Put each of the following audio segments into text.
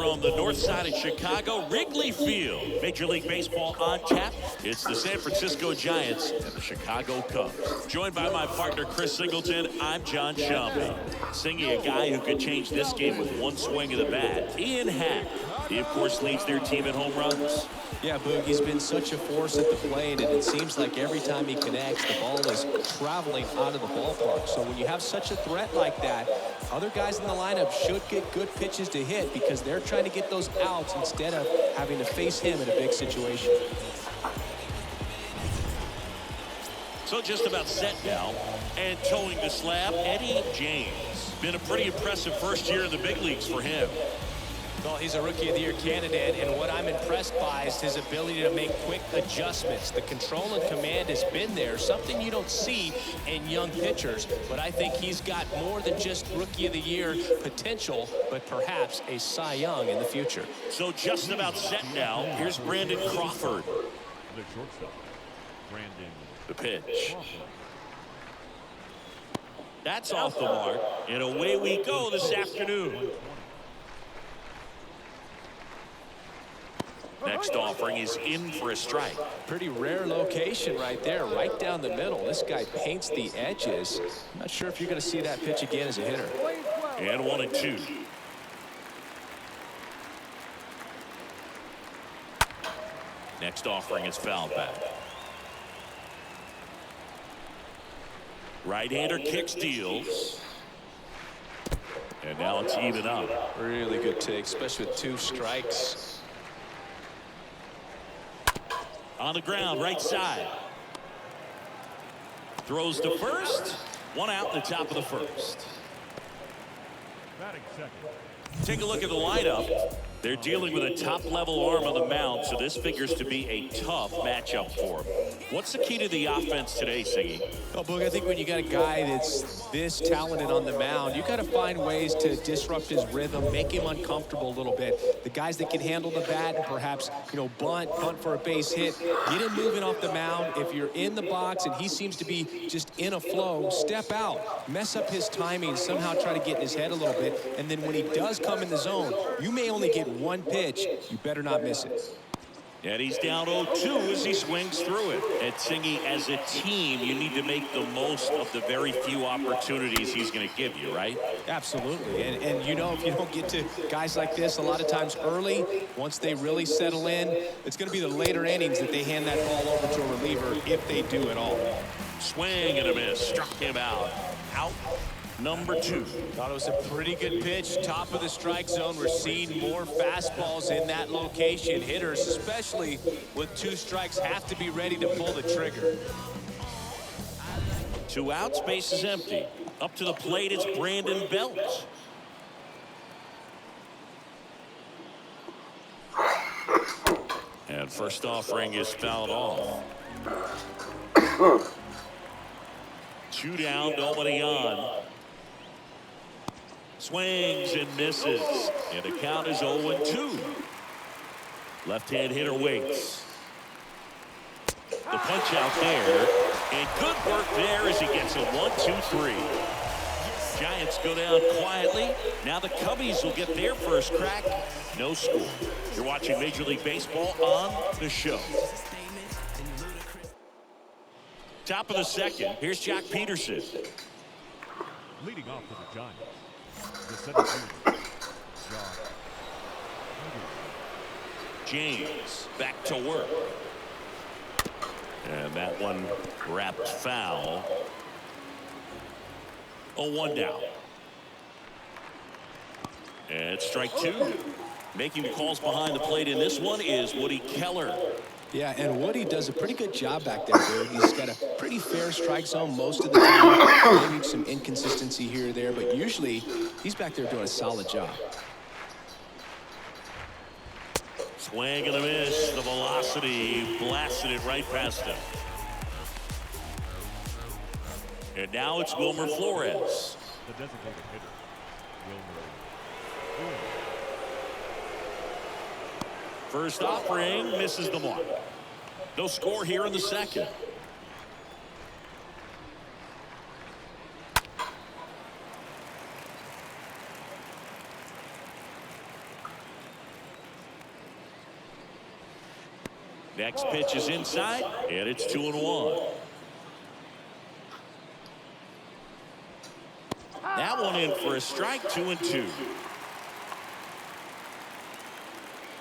from the north side of Chicago, Wrigley Field. Major League Baseball on tap. It's the San Francisco Giants and the Chicago Cubs. Joined by my partner, Chris Singleton, I'm John Shambi. Singing a guy who could change this game with one swing of the bat, Ian Happ. He, of course, leads their team in home runs. Yeah, Boog, he's been such a force at the plate, and it seems like every time he connects, the ball is traveling out of the ballpark. So when you have such a threat like that, other guys in the lineup should get good pitches to hit because they're trying to get those outs instead of having to face him in a big situation. So just about set now, and towing the slab, Eddie James. Been a pretty impressive first year in the big leagues for him. Well, he's a Rookie of the Year candidate, and what I'm impressed by is his ability to make quick adjustments. The control and command has been there, something you don't see in young pitchers, but I think he's got more than just Rookie of the Year potential, but perhaps a Cy Young in the future. So just about set now. Here's Brandon Crawford. The shortstop, Brandon. The pitch. That's off the mark, and away we go this afternoon. Next offering is in for a strike. Pretty rare location right there, right down the middle. This guy paints the edges. I'm not sure if you're going to see that pitch again as a hitter. And 1-2. Next offering is fouled back. Right-hander kicks, deals. And now it's even up. Really good take, especially with 2 strikes. On the ground, right side. Throws to first. 1 out in the top of the first. Batting second. Take a look at the lineup. They're dealing with a top-level arm on the mound, so this figures to be a tough matchup for them. What's the key to the offense today, Siggy? Well, Boog, I think when you got a guy that's this talented on the mound, you got to find ways to disrupt his rhythm, make him uncomfortable a little bit. The guys that can handle the bat and perhaps, bunt for a base hit, get him moving off the mound. If you're in the box and he seems to be just in a flow, step out, mess up his timing, somehow try to get in his head a little bit. And then when he does come in the zone, you may only get 1 pitch. You better not miss it. And he's down 0-2 as he swings through it. And Singy, as a team, you need to make the most of the very few opportunities he's going to give you, right? Absolutely. And if you don't get to guys like this a lot of times early, once they really settle in, it's going to be the later innings that they hand that ball over to a reliever, if they do at all. Swing and a miss. Struck him out. Out. Number 2. Thought it was a pretty good pitch. Top of the strike zone. We're seeing more fastballs in that location. Hitters, especially with 2 strikes, have to be ready to pull the trigger. 2 outs, base is empty. Up to the plate, it's Brandon Belt. And first offering is fouled off. 2 down, nobody on. Swings and misses. And the count is 0-2. Left-hand hitter waits. The punch out there. And good work there as he gets a 1-2-3. Giants go down quietly. Now the Cubbies will get their first crack. No score. You're watching Major League Baseball on the show. Top of the second. Here's Jock Peterson. Leading off for the Giants. The center fielder, Jock. James back to work. And that one wrapped foul. 0-1 down. And strike 2. Making the calls behind the plate in this one is Woody Keller. Yeah, and Woody does a pretty good job back there, dude. He's got a pretty fair strike zone most of the time. Maybe some inconsistency here or there, but usually he's back there doing a solid job. Swing and a miss. The velocity blasted it right past him. And now it's Wilmer Flores. The designated hitter, Wilmer Flores. First offering misses the mark. No score here in the second. Next pitch is inside, and it's 2-1. That one in for a strike, 2-2.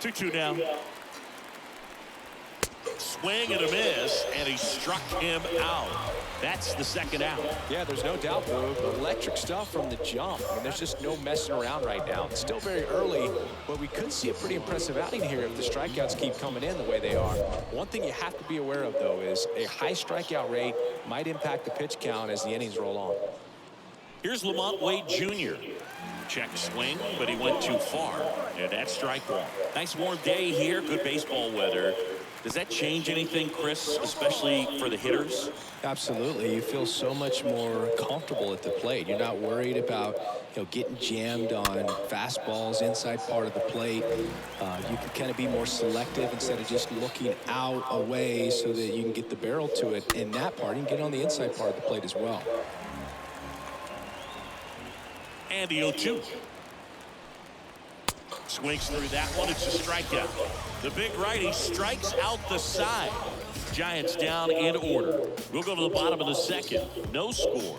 2-2 now. Swing and a miss, and he struck him out. That's the second out. Yeah, there's no doubt, Boo. Electric stuff from the jump. I mean, there's just no messing around right now. It's still very early, but we could see a pretty impressive outing here if the strikeouts keep coming in the way they are. One thing you have to be aware of, though, is a high strikeout rate might impact the pitch count as the innings roll on. Here's Lamont Wade Jr. Check swing, but he went too far. And that's strike one. Nice warm day here. Good baseball weather. Does that change anything, Chris, especially for the hitters? Absolutely. You feel so much more comfortable at the plate. You're not worried about, getting jammed on fastballs inside part of the plate. You can kind of be more selective instead of just looking out away so that you can get the barrel to it in that part and get on the inside part of the plate as well. And the 0-2. Swings through that one. It's a strikeout. The big righty strikes out the side. Giants down in order. We'll go to the bottom of the second. No score.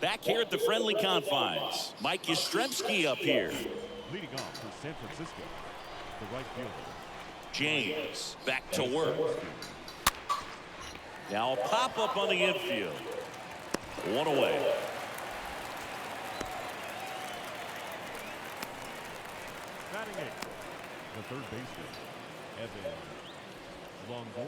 Back here at the friendly confines, Mike Yastrzemski up here. Leading off for San Francisco, the right fielder. James back to work. Now a pop-up on the infield. One away. Batting eighth, the third baseman, Evan Longoria.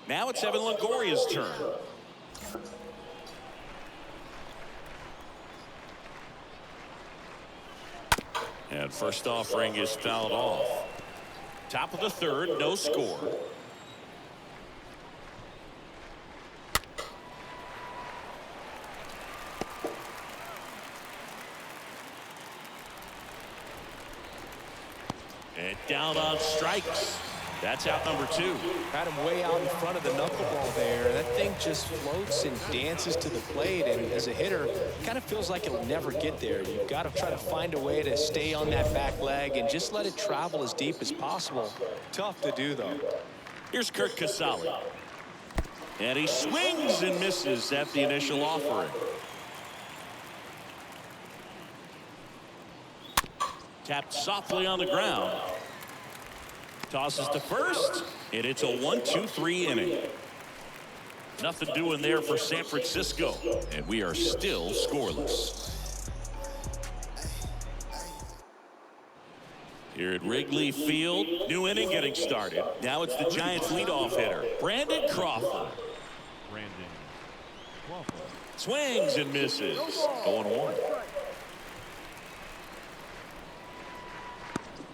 Now it's Evan Longoria's turn. And first offering is fouled off. Top of the third, no score. And down on strikes. That's out number two. Had him way out in front of the knuckleball there. That thing just floats and dances to the plate, and as a hitter, it kind of feels like it'll never get there. You've got to try to find a way to stay on that back leg and just let it travel as deep as possible. Tough to do, though. Here's Kurt Casale. And he swings and misses at the initial offering. Tapped softly on the ground. Tosses to first, and it's a 1-2-3 inning. Nothing doing there for San Francisco, and we are still scoreless. Here at Wrigley Field, new inning getting started. Now it's the Giants leadoff hitter, Brandon Crawford. Swings and misses. 0-1.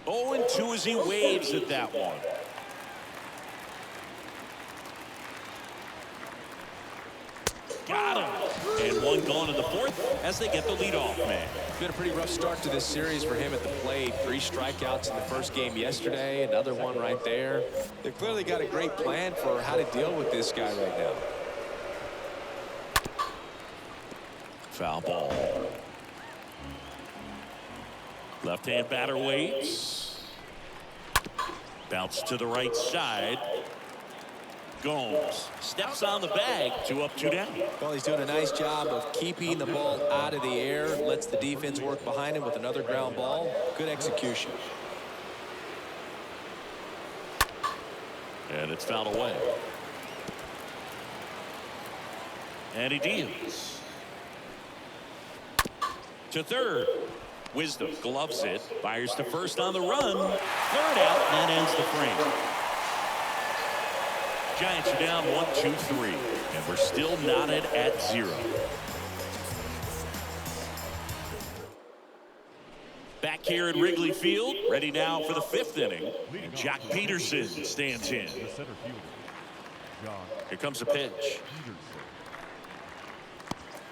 0-2 as he waves at that one. Got him. And one gone in the fourth as they get the leadoff man. Been a pretty rough start to this series for him at the plate. 3 strikeouts in the first game yesterday, another one right there. They've clearly got a great plan for how to deal with this guy right now. Foul ball. Left-hand batter waits. Bounce to the right side. Gomes steps on the bag. 2 up, 2 down. Well, he's doing a nice job of keeping the ball out of the air. Lets the defense work behind him with another ground ball. Good execution. And it's fouled away. And he deals. To third. Wisdom gloves it. Fires to first on the run. Third out. That ends the frame. Giants are down 1-2-3. And we're still knotted at 0. Back here at Wrigley Field. Ready now for the 5th inning. And Jock Peterson stands in. Here comes a pitch.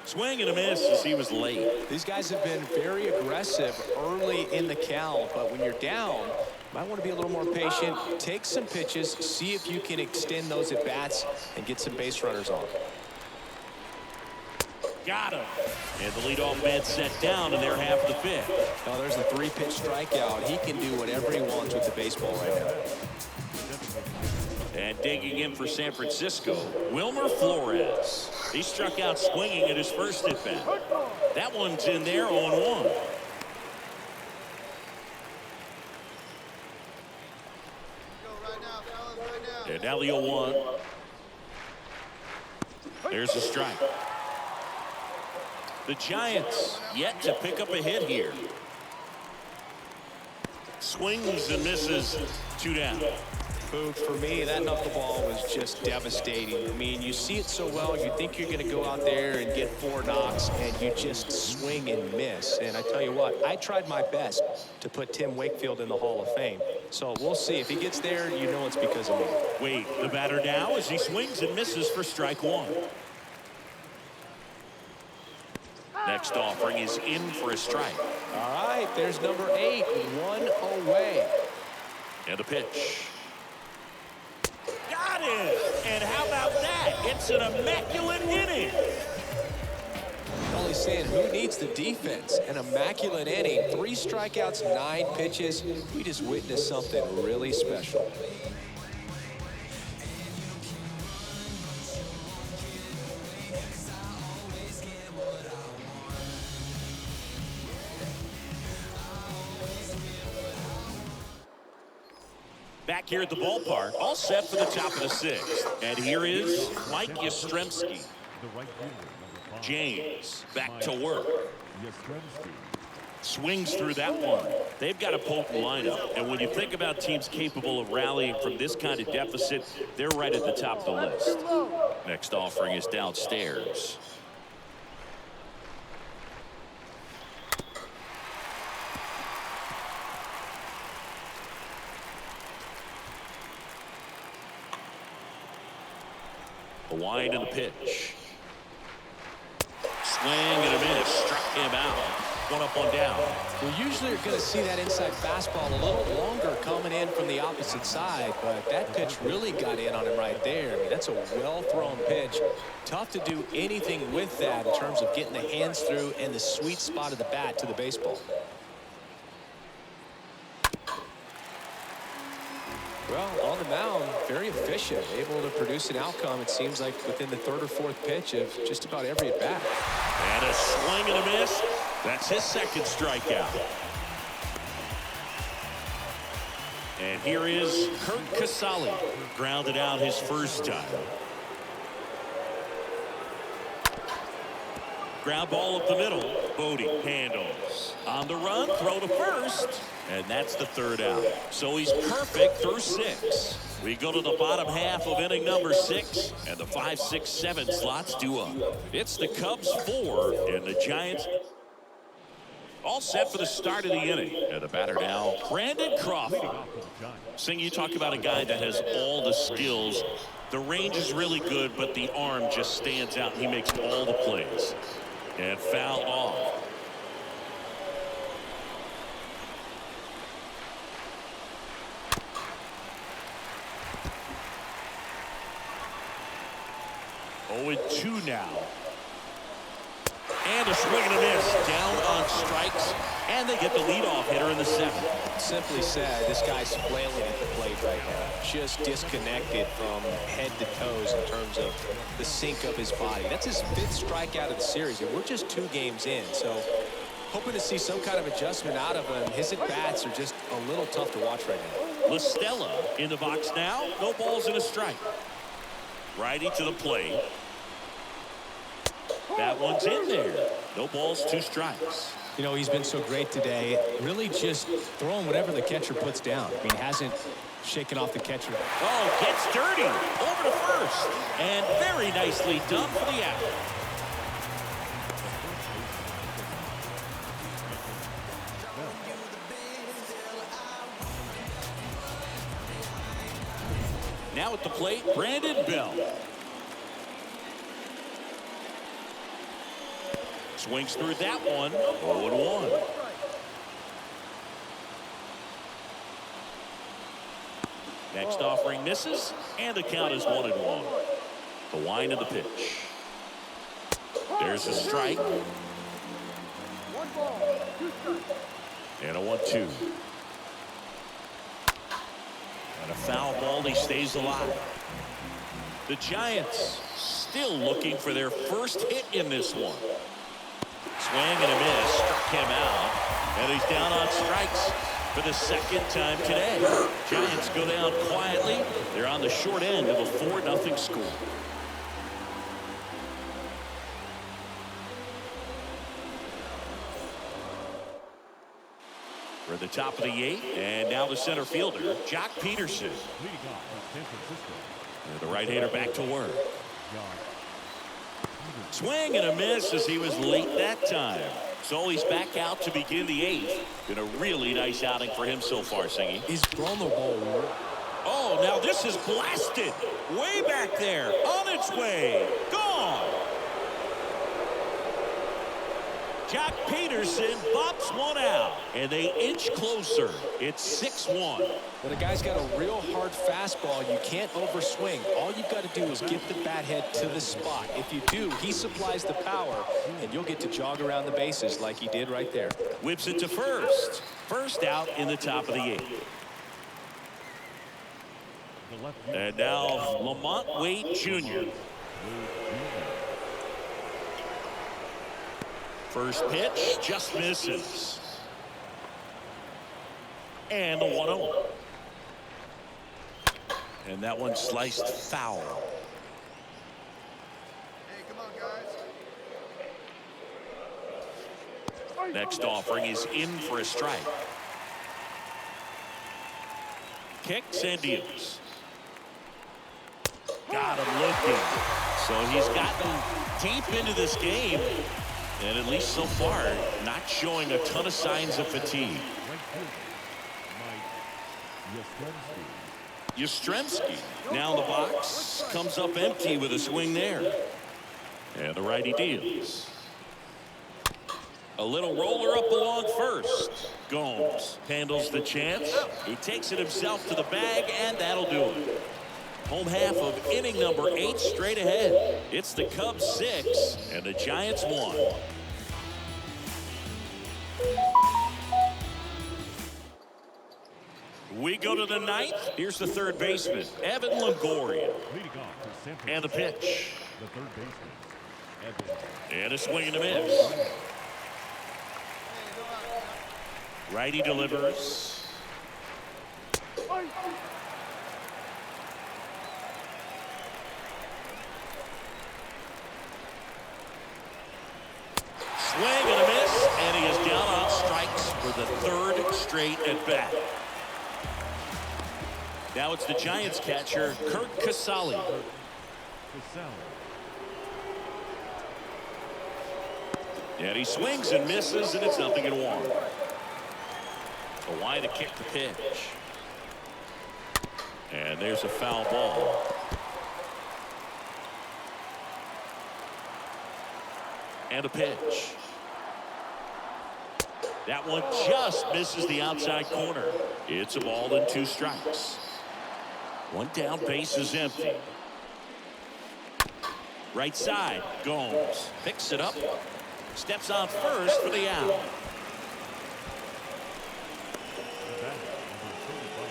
Swing and a miss as he was late. These guys have been very aggressive early in the count, but when you're down, Might want to be a little more patient. Take some pitches. See if you can extend those at bats and get some base runners on. Got him. And the leadoff man set down in their half of the fifth. Now there's the 3-pitch strikeout. He can do whatever he wants with the baseball right now. And digging in for San Francisco, Wilmer Flores. He struck out swinging at his first at bat. That one's in there 0-1. And now the 0-1. There's a strike. The Giants yet to pick up a hit here. Swings and misses, 2 down. Boog, for me, that knuckleball was just devastating. I mean, you see it so well, you think you're going to go out there and get 4 knocks, and you just swing and miss. And I tell you what, I tried my best to put Tim Wakefield in the Hall of Fame. So we'll see. If he gets there, you know it's because of me. Wait, the batter now as he swings and misses for strike 1. Next offering is in for a strike. All right, there's number 8, 1 away. And a pitch. Got it! And how about that? It's an immaculate inning. Only saying, who needs the defense? An immaculate inning. 3 strikeouts, 9 pitches. We just witnessed something really special. Back here at the ballpark, all set for the top of the 6th. And here is Mike Yastrzemski. The right fielder, number 5. James back to work. Yastrzemski. Swings through that one. They've got a potent lineup. And when you think about teams capable of rallying from this kind of deficit, they're right at the top of the list. Next offering is downstairs. A wind and a pitch. Swing and a miss. Struck him out. 1 up, 1 down. We usually are going to see that inside fastball a little longer coming in from the opposite side, but that pitch really got in on him right there. I mean, that's a well-thrown pitch. Tough to do anything with that in terms of getting the hands through and the sweet spot of the bat to the baseball. Well, on the mound, very efficient, able to produce an outcome, it seems like, within the 3rd or 4th pitch of just about every at-bat. And a swing and a miss. That's his 2nd strikeout. And here is Kurt Casale. Grounded out his first time. Ground ball up the middle. Bodie handles. On the run, throw to first. And that's the 3rd out. So he's perfect through 6. We go to the bottom half of inning number 6. And the 5, 6, 7 slots due up. It's the Cubs 4 and the Giants all set for the start of the inning. And the batter now, Brandon Crawford. Sing, you talk about a guy that has all the skills. The range is really good, but the arm just stands out. He makes all the plays. And foul off. Oh, and 2 now. And a swing and a miss. Down on strikes. And they get the leadoff hitter in the 7th. Simply said, this guy's flailing at the plate right now. Just disconnected from head to toes in terms of the sync of his body. That's his 5th strikeout of the series, and we're just 2 games in. So hoping to see some kind of adjustment out of him. His at-bats are just a little tough to watch right now. La Stella in the box now. No balls and a strike. Righty to the plate. That one's in there. No balls, 2 strikes. You know, he's been so great today. Really just throwing whatever the catcher puts down. I mean, hasn't shaken off the catcher. Oh, gets dirty. Over to first. And very nicely done for the out. Now at the plate, Brandon Bell. Swings through that one. 0-1. Next offering misses, and the count is 1-1. The wind of the pitch. There's a strike. And a 1-2. And a foul ball. He stays alive. The Giants still looking for their first hit in this one. Swing and a miss. Struck him out. And he's down on strikes for the second time today. Giants go down quietly. They're on the short end of a 4-0 score. We're at the top of the 8th, and now the center fielder, Jock Peterson. And the right-hander back to work. Swing and a miss as he was late that time. So he's back out to begin the 8th. Been a really nice outing for him so far, Singy. He's thrown the ball. Oh, now this is blasted. Way back there. On its way. Gone. Jock Peterson bops one out, and they inch closer. It's 6-1. When a guy's got a real hard fastball, you can't overswing. All you've got to do is get the bat head to the spot. If you do, he supplies the power, and you'll get to jog around the bases like he did right there. Whips it to first. First out in the top of the 8th. And now Lamont Wade Jr. First pitch just misses. And the 1-0. And that one sliced foul. Hey, come on, guys. Next offering is in for a strike. Kicks and deals. Got him looking. So he's gotten deep into this game. And at least so far, not showing a ton of signs of fatigue. Yastrzemski now in the box, comes up empty with a swing there. And the righty deals. A little roller up along first. Gomes handles the chance. He takes it himself to the bag, and that'll do it. Home half of inning number 8 straight ahead. It's the Cubs 6 and the Giants 1. We go to the 9th. Here's the third baseman, Evan Longoria. And the pitch. And a swing and a miss. Righty delivers. Swing and a miss, and he is down on strikes for the 3rd straight at bat. Now it's the Giants catcher, Kurt Casale. And he swings and misses, and it's 0-1. A wide to kick the pitch. And there's a foul ball. And a pitch. That one just misses the outside corner. It's a ball and 2 strikes. One down, base is empty. Right side, Gomes picks it up, steps on first for the out.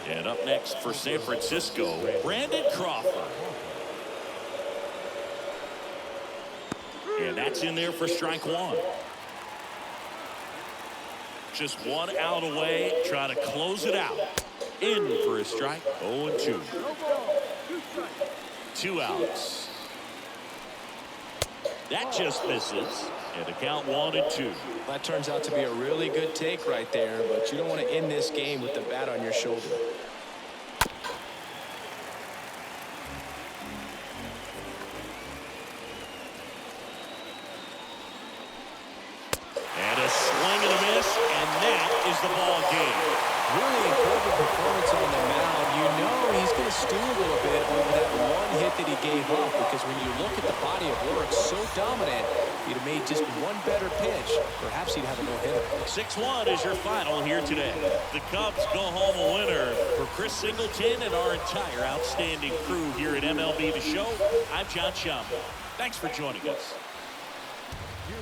And up next for San Francisco, Brandon Crawford. And that's in there for strike 1. Just one out away, try to close it out. In for a strike, 0-2. 2 outs. That just misses, and the count 1-2. That turns out to be a really good take right there, but you don't want to end this game with the bat on your shoulder. And a swing and a miss, and that is the ball game. Really important performance on the mound. You know he's going to stew a little bit over that one hit hit that he gave up, because when you look at the body of work, so dominant, he'd have made just one better pitch. Perhaps he'd have a no-hitter. 6-1 is your final here today. The Cubs go home a winner. For Chris Singleton and our entire outstanding crew here at MLB The Show, I'm John Schaumburg. Thanks for joining us. Here